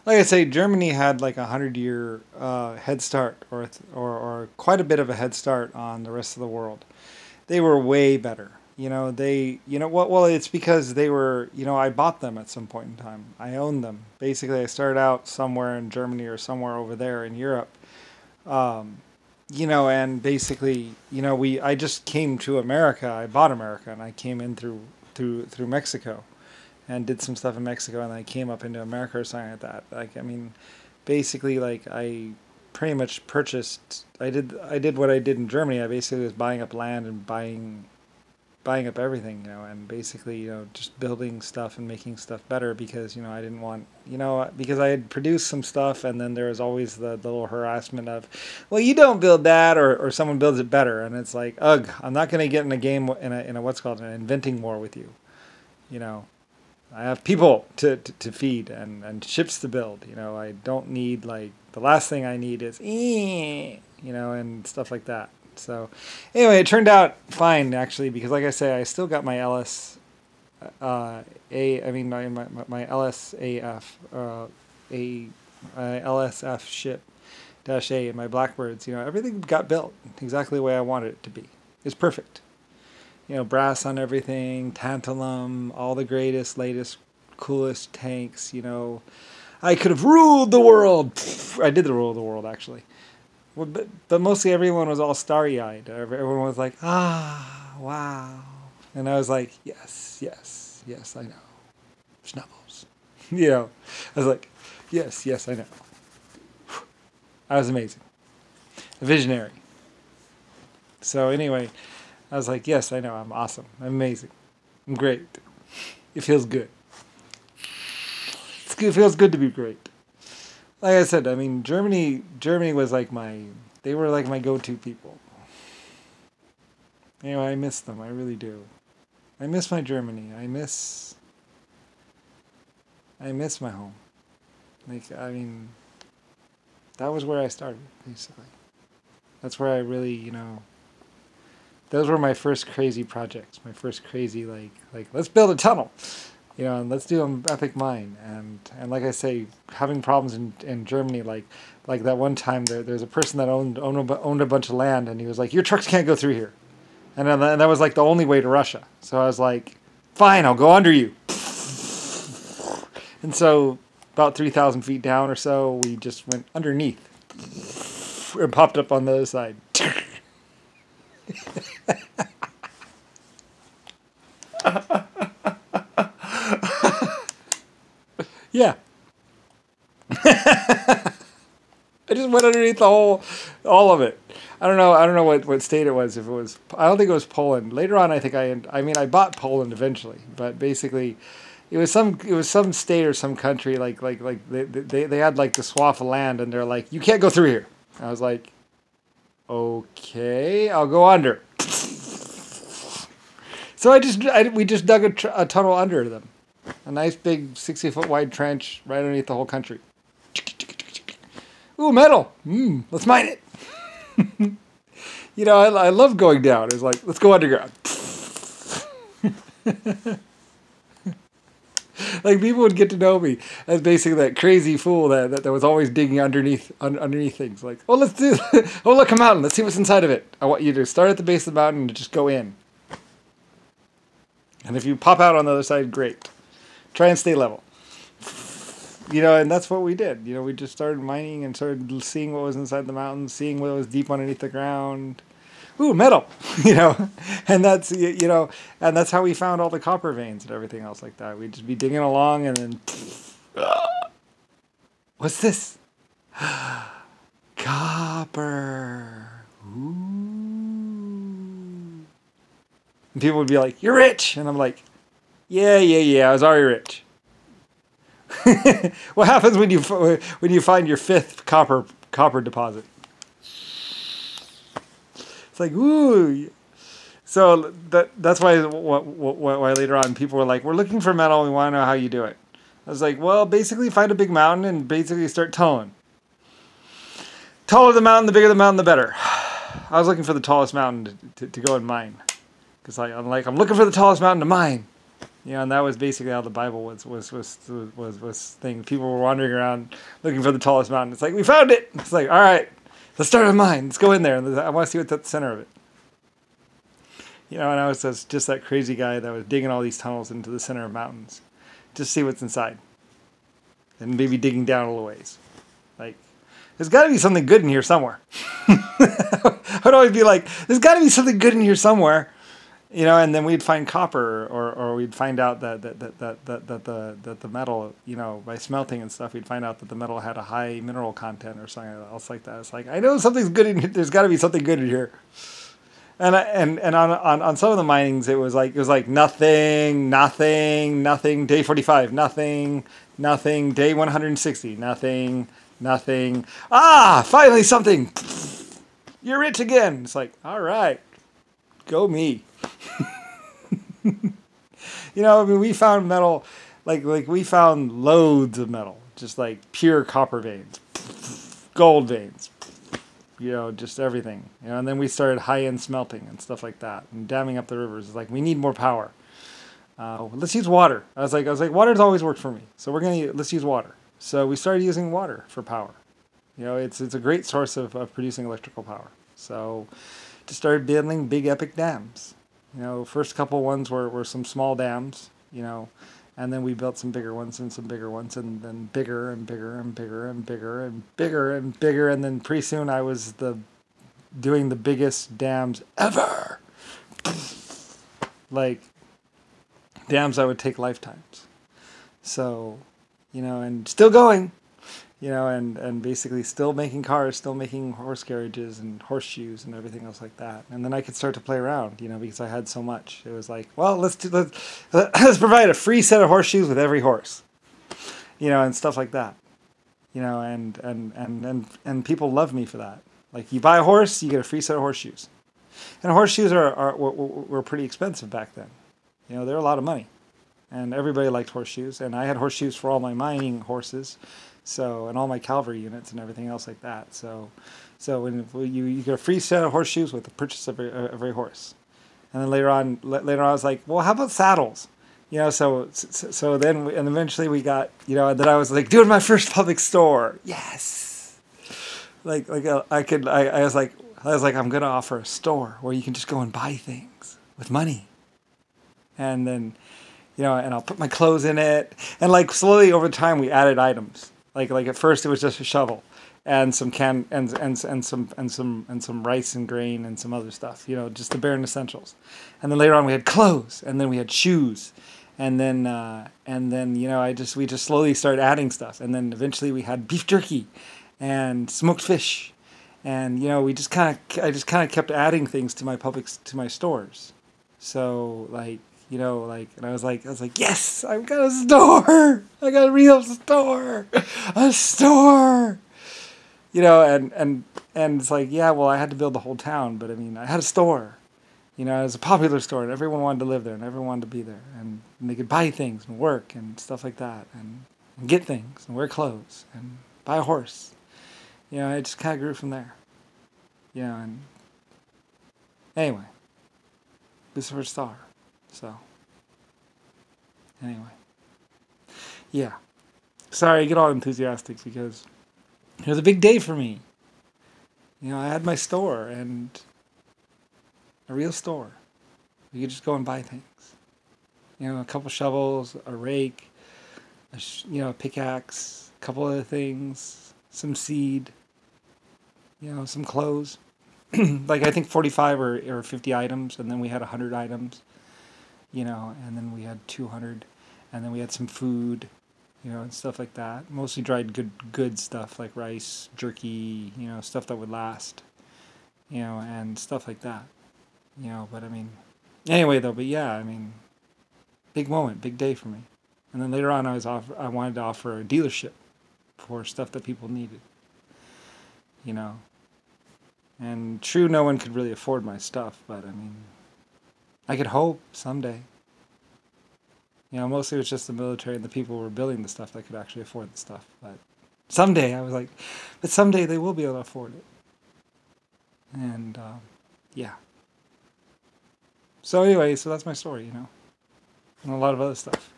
Like I say, Germany had like 100-year head start, or quite a bit of a head start on the rest of the world. They were way better. You know what? Well, it's because they were. I bought them at some point in time. I owned them. Basically, I started out somewhere in Germany or somewhere over there in Europe. Um, and basically, I just came to America. I bought America, and I came in through Mexico and did some stuff in Mexico, and I came up into America or something like that. Like, I mean, basically, like I pretty much purchased. I did what I did in Germany. I basically was buying up land and buying up everything, and basically, just building stuff and making stuff better because, I didn't want, because I had produced some stuff and then there was always the little harassment of, well, you don't build that or someone builds it better. And it's like, ugh, I'm not going to get in a game in a what's called an inventing war with you. You know, I have people to feed and ships to build. I don't need like, the last thing I need is, and stuff like that. So, anyway, it turned out fine actually because, like I say, I still got my LS, my LSAF, LSF ship dash A and my Blackbirds. Everything got built exactly the way I wanted it to be. It's perfect. Brass on everything, tantalum, all the greatest, latest, coolest tanks. I could have ruled the world. I did the rule of the world actually. Well, but mostly everyone was all starry-eyed. Everyone was like, ah, wow. And I was like, yes, yes, yes, I know. Schnuffles. I was like, yes, yes, I know. I was amazing. A visionary. So anyway, I was like, yes, I know, I'm awesome. I'm amazing. I'm great. It feels good. It feels good to be great. Like I said, I mean, Germany was like they were like my go-to people. Anyway, I miss them. I really do. I miss my Germany. I miss my home. Like, I mean, that was where I started, basically. That's where I really, those were my first crazy projects. My first crazy, like let's build a tunnel. And let's do an epic mine. And like I say, having problems in Germany, like that one time there's a person that owned a bunch of land, and he was like, your trucks can't go through here. And that was like the only way to Russia. So I was like, fine, I'll go under you. And so about 3,000 feet down or so, we just went underneath and popped up on the other side. Yeah. I just went underneath all of it. I don't know what state it was. If it was, I don't think it was Poland. Later on, I think I bought Poland eventually, but basically, it was some state or some country like they had like the swath of land, and they're like, you can't go through here. I was like, okay, I'll go under. So we just dug a tunnel under them. A nice big 60-foot wide trench right underneath the whole country. Ooh, metal! Let's mine it! I love going down. It's like, let's go underground. Like, people would get to know me as basically that crazy fool that was always digging underneath things. Like, oh, look, a mountain. Let's see what's inside of it. I want you to start at the base of the mountain and just go in. And if you pop out on the other side, great. Try and stay level. And that's what we did. We just started mining and started seeing what was inside the mountains, seeing what was deep underneath the ground. Ooh, metal! And that's, and that's how we found all the copper veins and everything else like that. We'd just be digging along and then, what's this? Copper. Ooh. And people would be like, you're rich! And I'm like, yeah, I was already rich. What happens when you find your fifth copper deposit? It's like, ooh. So that's why later on people were like, we're looking for metal. We want to know how you do it. I was like, well, basically find a big mountain and basically start tunneling. Taller the mountain, the bigger the mountain, the better. I was looking for the tallest mountain to go and mine. Because I'm looking for the tallest mountain to mine. You know, and that was basically how the Bible was thing. People were wandering around looking for the tallest mountain. It's like, we found it. It's like, all right, let's start with mine. Let's go in there. I want to see what's at the center of it. You know, and I was just that crazy guy that was digging all these tunnels into the center of mountains, just to see what's inside, and maybe digging down a little ways. Like, there's got to be something good in here somewhere. I'd always be like, there's got to be something good in here somewhere. You know, and then we'd find copper, or we'd find out that the metal, you know, by smelting and stuff, we'd find out that the metal had a high mineral content or something else like that. It's like, I know something's good in here. There's got to be something good in here. And on some of the minings, it was like nothing. Day 45, nothing. Day 160, nothing. Ah, finally something. You're rich again. It's like, all right, go me. You know, I mean, we found metal, like we found loads of metal, just like pure copper veins, gold veins, you know, just everything. You know, and then we started high-end smelting and stuff like that, and damming up the rivers. It's like, we need more power. Let's use water. I was like, water's always worked for me, so let's use water. So we started using water for power. You know, it's a great source of producing electrical power. So just started building big epic dams. You know, first couple ones were some small dams, you know, and then we built some bigger ones and some bigger ones, and then bigger and bigger and bigger and bigger and bigger and bigger, and then pretty soon I was doing the biggest dams ever. Like, dams that would take lifetimes. So, you know, and still going. You know, and basically still making cars, still making horse carriages and horseshoes and everything else like that. And then I could start to play around, you know, because I had so much. It was like, well, let's provide a free set of horseshoes with every horse, you know, and stuff like that. You know, and people love me for that. Like, you buy a horse, you get a free set of horseshoes. And horseshoes were pretty expensive back then. You know, they're a lot of money. And everybody liked horseshoes. And I had horseshoes for all my mining horses. So, and all my cavalry units and everything else like that. So when you get a free set of horseshoes with the purchase of every horse. And then later on I was like, well, how about saddles? You know, so then and eventually we got, you know, and then I was like, doing my first public store. Yes. I was like, I'm going to offer a store where you can just go and buy things with money. And then, you know, and I'll put my clothes in it. And like slowly over time we added items. Like at first it was just a shovel and some some rice and grain and some other stuff, you know, just the bare essentials. And then later on we had clothes, and then we had shoes, and then you know, we just slowly started adding stuff, and then eventually we had beef jerky and smoked fish, and you know, I just kind of kept adding things to my stores. So like, you know, like, and I was like, yes, I've got a store. I got a real store, a store. You know, and it's like, yeah, well, I had to build the whole town, but I mean, I had a store. You know, it was a popular store, and everyone wanted to live there, and everyone wanted to be there, and they could buy things and work and stuff like that, and get things and wear clothes and buy a horse. You know, it just kind of grew from there. You know, and anyway, Lucifer Star. So, anyway. Yeah. Sorry, I get all enthusiastic because it was a big day for me. You know, I had my store, and a real store. You could just go and buy things. You know, a couple shovels, a rake, a pickaxe, a couple other things, some seed, you know, some clothes. Like, I think 45 or 50 items, and then we had 100 items. You know, and then we had 200, and then we had some food, you know, and stuff like that. Mostly dried good stuff like rice, jerky, you know, stuff that would last, you know, and stuff like that, you know. But I mean, anyway though, but yeah, I mean, big moment, big day for me. And then later on, I wanted to offer a dealership for stuff that people needed, you know. And true, no one could really afford my stuff, but I mean, I could hope someday. You know, mostly it was just the military and the people who were building the stuff that could actually afford the stuff. But someday, I was like, but someday they will be able to afford it. And, yeah. So anyway, so that's my story, you know. and a lot of other stuff.